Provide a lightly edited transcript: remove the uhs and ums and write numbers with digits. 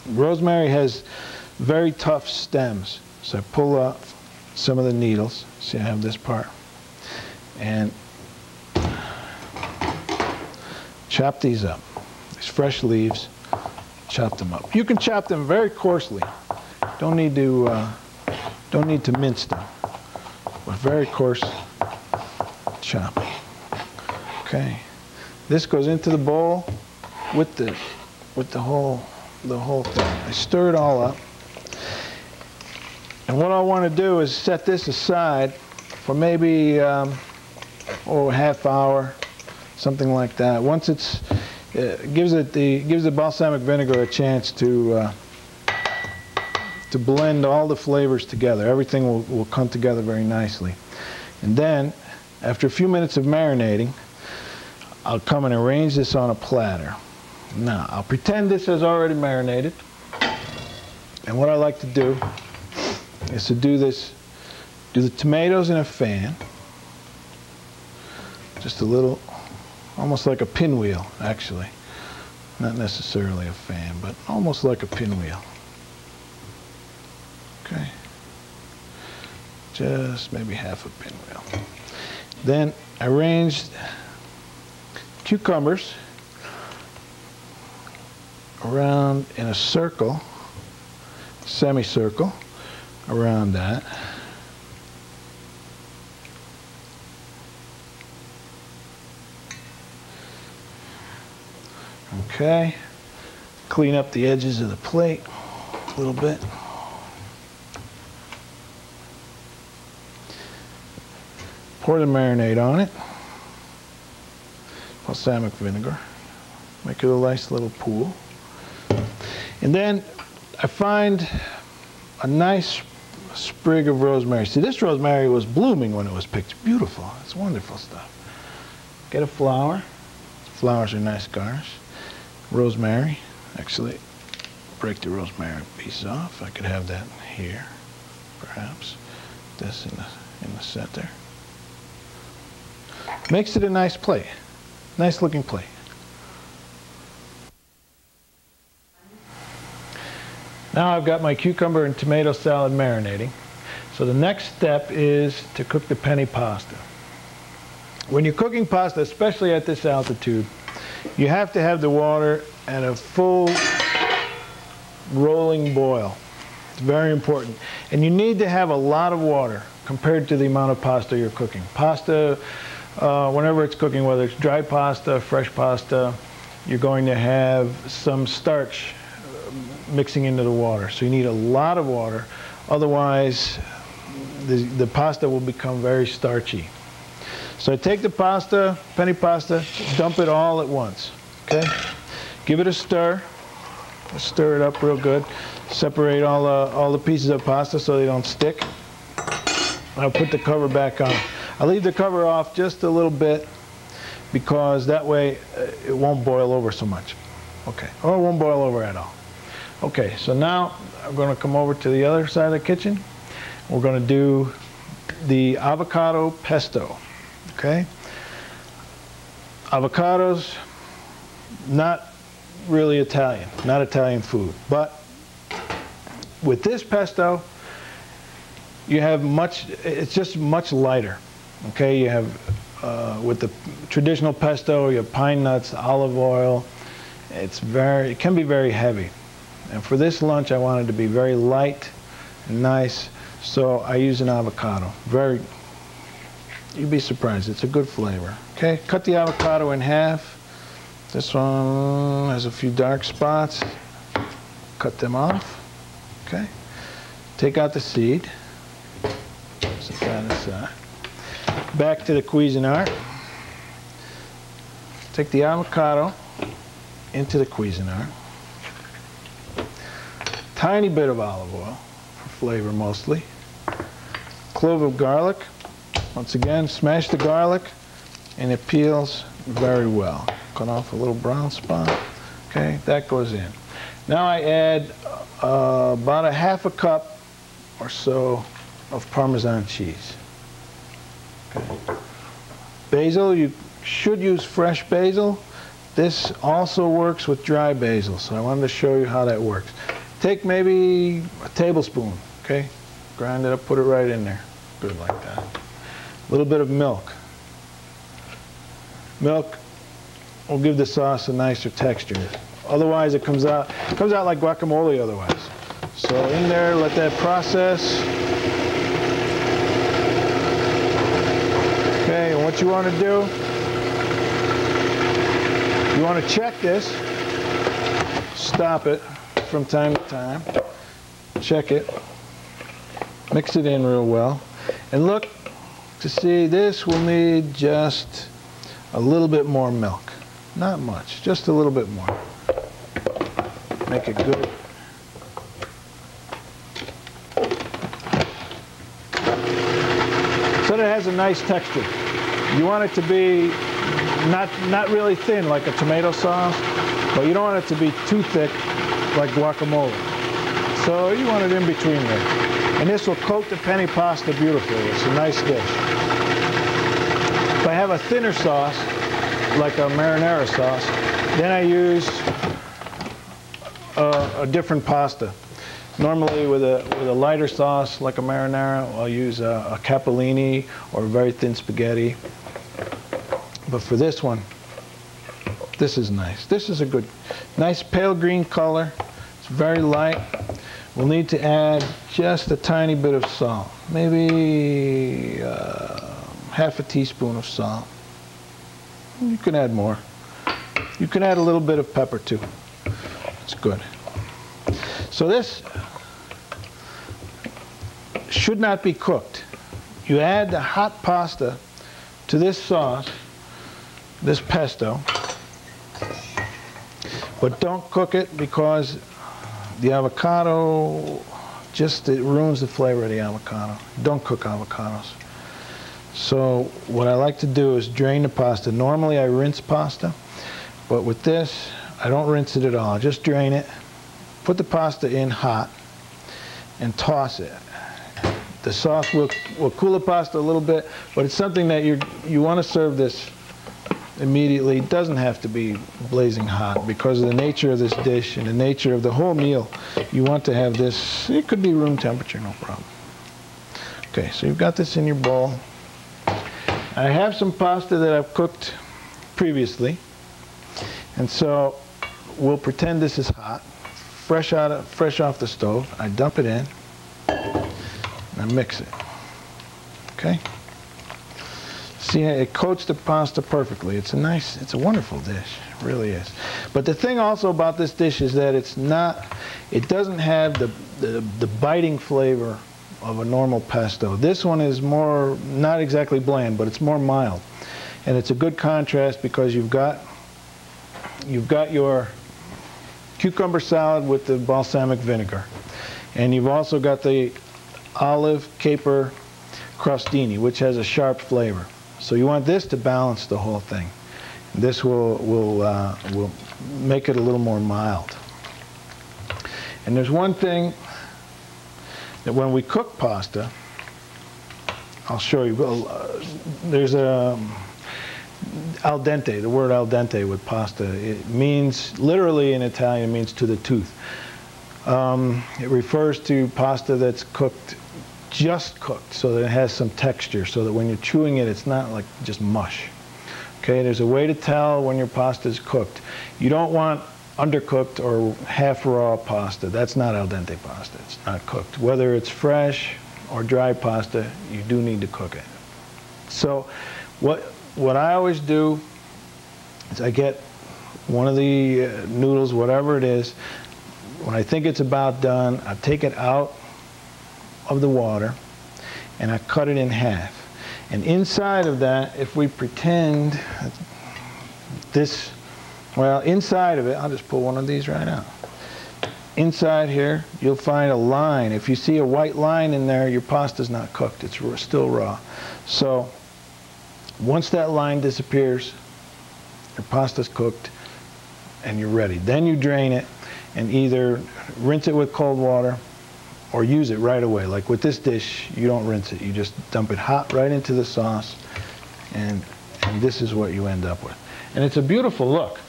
Rosemary has very tough stems, so I pull off some of the needles. See, I have this part, and chop these up. These fresh leaves, chop them up. You can chop them very coarsely. Don't need to mince them, but very coarse chop. Okay, this goes into the bowl with the whole thing. I stir it all up, and what I want to do is set this aside for maybe a half hour, something like that. Once it's gives the balsamic vinegar a chance to blend all the flavors together. Everything will come together very nicely. And then, after a few minutes of marinating, I'll come and arrange this on a platter. Now, I'll pretend this has already marinated. And what I like to do is to do the tomatoes in a fan. Just a little, almost like a pinwheel, actually. Not necessarily a fan, but almost like a pinwheel. Okay. Just maybe half a pinwheel. Then I arranged cucumbers around in a circle, semicircle around that. Okay, clean up the edges of the plate a little bit. Pour the marinade on it, balsamic vinegar, make it a nice little pool. And then I find a nice sprig of rosemary. See, this rosemary was blooming when it was picked. It's beautiful, it's wonderful stuff. Get a flower. Flowers are nice garnish. Rosemary, actually break the rosemary piece off. I could have that here, perhaps. This in the center. Makes it a nice plate, nice looking plate. Now I've got my cucumber and tomato salad marinating. So the next step is to cook the penne pasta. When you're cooking pasta, especially at this altitude, you have to have the water at a full rolling boil. It's very important. And you need to have a lot of water compared to the amount of pasta you're cooking. Pasta, whenever it's cooking, whether it's dry pasta, fresh pasta, you're going to have some starch mixing into the water. So you need a lot of water. Otherwise, the pasta will become very starchy. So I take the pasta, penne pasta, dump it all at once, okay? Give it a stir. Stir it up real good. Separate all the pieces of pasta so they don't stick. I'll put the cover back on. I'll leave the cover off just a little bit because that way it won't boil over so much. Okay, or it won't boil over at all. Okay, so now I'm going to come over to the other side of the kitchen. We're going to do the avocado pesto. Okay, avocados, not really Italian, not Italian food, but with this pesto, you have it's just much lighter. Okay, you have with the traditional pesto, you have pine nuts, olive oil. It can be very heavy, and for this lunch, I wanted to be very light and nice, so I use an avocado. You'd be surprised, it's a good flavor. Okay, cut the avocado in half. This one has a few dark spots. Cut them off. Okay, take out the seed. Set that aside. Back to the Cuisinart. Take the avocado into the Cuisinart. Tiny bit of olive oil, for flavor mostly. Clove of garlic. Once again, smash the garlic, and it peels very well. Cut off a little brown spot. Okay, that goes in. Now I add about a half a cup or so of Parmesan cheese. Okay. Basil, you should use fresh basil. This also works with dry basil, so I wanted to show you how that works. Take maybe a tablespoon, okay? Grind it up, put it right in there. Good, like that. A little bit of milk. Milk will give the sauce a nicer texture. Otherwise, it comes out like guacamole otherwise. So in there, let that process. Okay, and what you want to do, you want to check this, stop it from time to time, check it, mix it in real well, and look to see this will need just a little bit more milk. Not much, just a little bit more. Make it good. So that it has a nice texture. You want it to be not really thin like a tomato sauce, but you don't want it to be too thick like guacamole. So you want it in between there. And this will coat the penne pasta beautifully. It's a nice dish. If I have a thinner sauce, like a marinara sauce, then I use a different pasta. Normally with a lighter sauce like a marinara, I'll use a capellini or a very thin spaghetti. But for this one, this is nice. This is a good, nice pale green color. It's very light. We'll need to add just a tiny bit of salt, maybe half a teaspoon of salt. You can add more. You can add a little bit of pepper too. It's good. So this should not be cooked. You add the hot pasta to this sauce, this pesto, but don't cook it because the avocado it ruins the flavor of the avocado. Don't cook avocados. So what I like to do is drain the pasta. Normally I rinse pasta, but with this I don't rinse it at all. Just drain it, put the pasta in hot, and toss it. The sauce will cool the pasta a little bit, but it's something that you want to serve this immediately. It doesn't have to be blazing hot because of the nature of this dish and the nature of the whole meal. You want to have this, it could be room temperature, no problem. Okay, so you've got this in your bowl. I have some pasta that I've cooked previously, and so we'll pretend this is hot, fresh off the stove. I dump it in and I mix it. Okay. See, it coats the pasta perfectly. It's a wonderful dish. It really is. But the thing also about this dish is that it doesn't have the biting flavor of a normal pesto. This one is more, not exactly bland, but it's more mild. And it's a good contrast because you've got your cucumber salad with the balsamic vinegar. And you've also got the olive caper crostini, which has a sharp flavor. So you want this to balance the whole thing. This will make it a little more mild. And there's one thing that when we cook pasta, I'll show you. There's al dente, the word al dente with pasta. It means, literally in Italian, it means to the tooth. It refers to pasta that's cooked, just cooked, so that it has some texture, so that when you're chewing it, it's not like just mush. Okay, there's a way to tell when your pasta is cooked. You don't want undercooked or half raw pasta. That's not al dente pasta. It's not cooked. Whether it's fresh or dry pasta, you do need to cook it. So what I always do is I get one of the noodles, whatever it is. When I think it's about done, I take it out of the water and I cut it in half. And inside of that, if we pretend this, well, inside of it, I'll just pull one of these right out. Inside here, you'll find a line. If you see a white line in there, your pasta's not cooked. It's still raw. So once that line disappears, your pasta's cooked and you're ready. Then you drain it and either rinse it with cold water or use it right away. Like with this dish, you don't rinse it. You just dump it hot right into the sauce, and this is what you end up with. And it's a beautiful look.